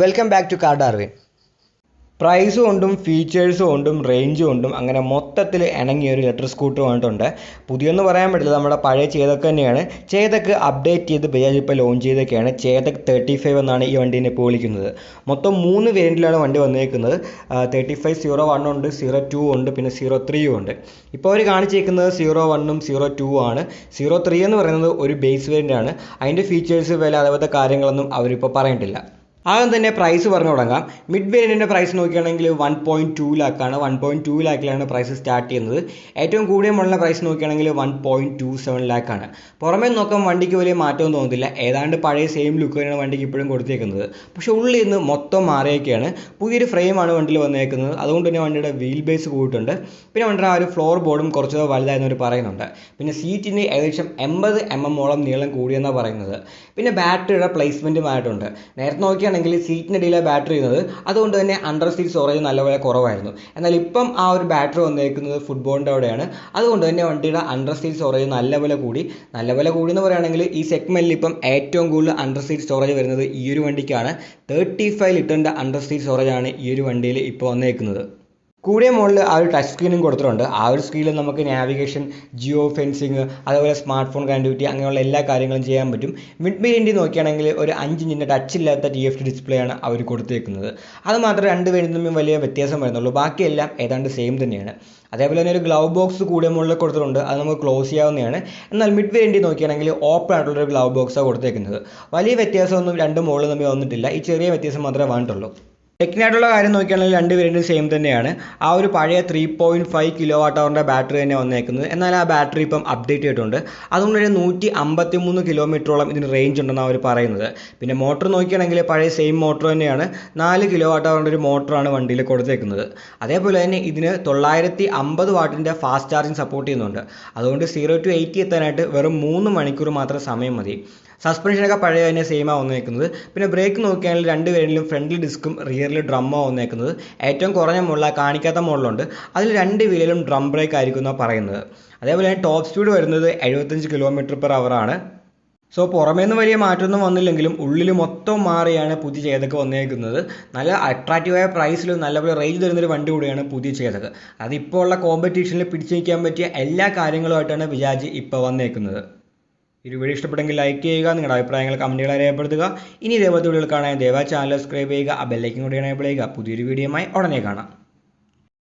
Welcome back to car Darwin. പ്രൈസും കൊണ്ടും ഫീച്ചേഴ്സും കൊണ്ടും റേഞ്ചും കൊണ്ടും അങ്ങനെ മൊത്തത്തിൽ ഇണങ്ങിയ ഒരു ഇലക്ട്രിക് സ്കൂട്ടർ വന്നിട്ടുണ്ട്. പുതിയൊന്നും പറയാൻ പറ്റില്ല, നമ്മുടെ പഴയ ചേതക്ക് തന്നെയാണ്. ചേതക്ക് അപ്ഡേറ്റ് ചെയ്ത് ബജാജ് ഇപ്പോൾ ലോഞ്ച് ചെയ്തൊക്കെയാണ്. ചേതക് 35 എന്നാണ് ഈ വണ്ടീനെ ഇപ്പോൾ വിളിക്കുന്നത്. മൊത്തം 3 വേരിയൻറ്റിലാണ് വണ്ടി വന്നേക്കുന്നത്. 3501 ഉണ്ട്, 02 ഉണ്ട്, പിന്നെ 03 ഉണ്ട്. ഇപ്പോൾ അവർ കാണിച്ചേക്കുന്നത് 01ഉം 02 ആണ്. 03 എന്ന് പറയുന്നത് ഒരു ബേസ് വേരിയൻ്റ് ആണ്. അതിൻ്റെ ഫീച്ചേഴ്സ്, വില, അതേപോലത്തെ കാര്യങ്ങളൊന്നും അവരിപ്പോൾ പറഞ്ഞിട്ടില്ല. ആദ്യം തന്നെ പ്രൈസ് പറഞ്ഞു തുടങ്ങാം. മിഡ് വേരിയൻറ്റിൻ്റെ പ്രൈസ് നോക്കുകയാണെങ്കിൽ 1.2 ലാക്കാണ്. 1.2 ലാക്കിലാണ് പ്രൈസ് സ്റ്റാർട്ട് ചെയ്യുന്നത്. ഏറ്റവും കൂടിയ മോഡലിൻ്റെ പ്രൈസ് നോക്കുകയാണെങ്കിൽ 1.27 ലാക്കാണ്. പുറമേ നോക്കാൻ വണ്ടിക്ക് വലിയ മാറ്റമൊന്നും തോന്നുന്നില്ല. ഏതാണ്ട് പഴയ സെയിം ലുക്ക് തന്നെയാണ് വണ്ടിക്ക് ഇപ്പോഴും കൊടുത്തേക്കുന്നത്. പക്ഷേ ഉള്ളിൽ നിന്ന് മൊത്തം മാറിയൊക്കെയാണ്. പുതിയൊരു ഫ്രെയിമാണ് വണ്ടിയിൽ വന്നേക്കുന്നത്. അതുകൊണ്ട് തന്നെ വണ്ടിയുടെ വീൽ ബേസ് കൂടിയിട്ടുണ്ട്. പിന്നെ വണ്ടിയുടെ ആ ഒരു ഫ്ലോർ ബോർഡും കുറച്ച് വലുതായെന്നവർ പറയുന്നുണ്ട്. പിന്നെ സീറ്റിന് ഏകദേശം 80 mm നീളം കൂടിയെന്നാണ് പറയുന്നത്. പിന്നെ ബാറ്ററിയുടെ പ്ലേസ്മെൻറ്റുമായിട്ടുണ്ട്. നേരത്തെ നോക്കിയാൽ സീറ്റിനിടയിലെ ബാറ്ററി ചെയ്യുന്നത്, അതുകൊണ്ട് തന്നെ അണ്ടർ സീറ്റ് സ്റ്റോറേജ് നല്ലപോലെ കുറവായിരുന്നു. എന്നാൽ ഇപ്പം ആ ഒരു ബാറ്ററി വന്നേക്കുന്നത് ഫുട്ബോളിൻ്റെ അവിടെയാണ്. അതുകൊണ്ട് തന്നെ വണ്ടിയുടെ അണ്ടർ സീറ്റ് സ്റ്റോറേജ് നല്ലപോലെ കൂടി എന്ന് പറയുകയാണെങ്കിൽ ഈ സെഗ്മെൻറ്റിൽ ഇപ്പം ഏറ്റവും കൂടുതൽ അണ്ടർ സീറ്റ് സ്റ്റോറേജ് വരുന്നത് ഈ ഒരു വണ്ടിക്കാണ്. 35 ലിറ്ററിൻ്റെ അണ്ടർ സീറ്റ് സ്റ്റോറേജാണ് ഈ ഒരു വണ്ടിയിൽ ഇപ്പോൾ വന്നേക്കുന്നത്. കൂടിയ മോഡലിൽ ആ ഒരു ടച്ച് സ്ക്രീനും കൊടുത്തിട്ടുണ്ട്. ആ ഒരു സ്ക്രീനിൽ നമുക്ക് നാവിഗേഷൻ, ജിയോ ഫെൻസിങ്, അതേപോലെ സ്മാർട്ട് ഫോൺ കണക്ടിവിറ്റി, അങ്ങനെയുള്ള എല്ലാ കാര്യങ്ങളും ചെയ്യാൻ പറ്റും. മിഡ് വേരിയൻറ്റ് നോക്കുകയാണെങ്കിൽ ഒരു 5 ഇഞ്ചിൻ്റെ ടച്ച് ഇല്ലാത്ത TFT ഡിസ്പ്ലേ ആണ് അവർ കൊടുത്തേക്കുന്നത്. അത് മാത്രമേ രണ്ട് വേരിയൻറ്റും തമ്മിൽ വലിയ വ്യത്യാസം വരുന്നുള്ളൂ. ബാക്കിയെല്ലാം ഏതാണ്ട് സെയിം തന്നെയാണ്. അതേപോലെ തന്നെ ഒരു ഗ്ലൗ ബോക്സ് കൂടിയ മോഡലിൽ കൊടുത്തിട്ടുണ്ട്. അത് നമുക്ക് ക്ലോസ് ചെയ്യാവുന്നതാണ്. എന്നാൽ മിഡ് വേരിയൻറ്റ് നോക്കുകയാണെങ്കിൽ ഓപ്പൺ ആയിട്ടുള്ളൊരു ഗ്ലൗ ബോക്സാണ് കൊടുത്തേക്കുന്നത്. വലിയ വ്യത്യാസമൊന്നും രണ്ട് മോഡലും തമ്മിൽ വന്നിട്ടില്ല. ഈ ചെറിയ വ്യത്യാസം മാത്രമേ വന്നിട്ടുള്ളൂ. ടെക്നിക്കായിട്ടുള്ള കാര്യം നോക്കുകയാണെങ്കിൽ രണ്ട് വേരിയൻറ്റും സെയിം തന്നെയാണ്. ആ ഒരു പഴയ 3.5 kWh ബാറ്ററി തന്നെ വന്നേക്കുന്നത്. എന്നാൽ ആ ബാറ്ററി ഇപ്പം അപ്ഡേറ്റ് ചെയ്തിട്ടുണ്ട്. അതുകൊണ്ട് തന്നെ 153 കിലോമീറ്ററോളം ഇതിന് റേഞ്ച് ഉണ്ടെന്നാണ് അവർ പറയുന്നത്. പിന്നെ മോട്ടർ നോക്കുകയാണെങ്കിൽ പഴയ സെയിം മോട്ടർ തന്നെയാണ്. 4 kWh ഒരു മോട്ടറാണ് വണ്ടിയിൽ കൊടുത്തേക്കുന്നത്. അതേപോലെ തന്നെ ഇതിന് 950 വാട്ടിൻ്റെ ഫാസ്റ്റ് ചാർജിങ് സപ്പോർട്ട് ചെയ്യുന്നുണ്ട്. അതുകൊണ്ട് 0 to 80 എത്താനായിട്ട് വെറും 3 മണിക്കൂർ മാത്രം സമയം മതി. സസ്പെൻഷനൊക്കെ പഴയ തന്നെ സെയിമാണ് വന്നേക്കുന്നത്. പിന്നെ ബ്രേക്ക് നോക്കുകയാണെങ്കിൽ രണ്ട് വേരിയൻറ്റിലും ഫ്രണ്ടിൽ ഡിസ്കും റിയറിൽ ഡ്രമ്മാണ് വന്നേക്കുന്നത്. ഏറ്റവും കുറഞ്ഞ മോഡൽ, കാണിക്കാത്ത മോഡലുണ്ട്, അതിൽ രണ്ട് വീലിലും ഡ്രം ബ്രേക്ക് ആയിരിക്കും എന്നാണ് പറയുന്നത്. അതേപോലെ തന്നെ ടോപ്പ് സ്പീഡ് വരുന്നത് 75 km/h ആണ്. സോ പുറമേന്ന് വലിയ മാറ്റമൊന്നും വന്നില്ലെങ്കിലും ഉള്ളിൽ മൊത്തം മാറിയാണ് പുതിയ ചേതക്ക് വന്നേക്കുന്നത്. നല്ല അട്രാക്റ്റീവായ പ്രൈസിലും നല്ലപോലെ റേഞ്ച് തരുന്നൊരു വണ്ടി കൂടിയാണ് പുതിയ ചേതക്ക്. അതിപ്പോൾ ഉള്ള കോമ്പറ്റീഷനിൽ പിടിച്ചു നിൽക്കാൻ പറ്റിയ എല്ലാ കാര്യങ്ങളുമായിട്ടാണ് ബജാജ് ഇപ്പോൾ വന്നേക്കുന്നത്. ഈ വീഡിയോ ഇഷ്ടപ്പെട്ടെങ്കിൽ ലൈക്ക് ചെയ്യുക, നിങ്ങളുടെ അഭിപ്രായങ്ങൾ കമൻറ്റുകളായി രേഖപ്പെടുത്തുക. ഇനി ഇതേപോലത്തെ വീഡിയോകൾ കാണാൻ ദയവായി ചാനൽ സബ്സ്ക്രൈബ് ചെയ്യുക, ആ ബെല്ലൈക്കൻ കൂടി എനേബിൾ ചെയ്യുക. പുതിയൊരു വീഡിയോയുമായി ഉടനെ കാണാം.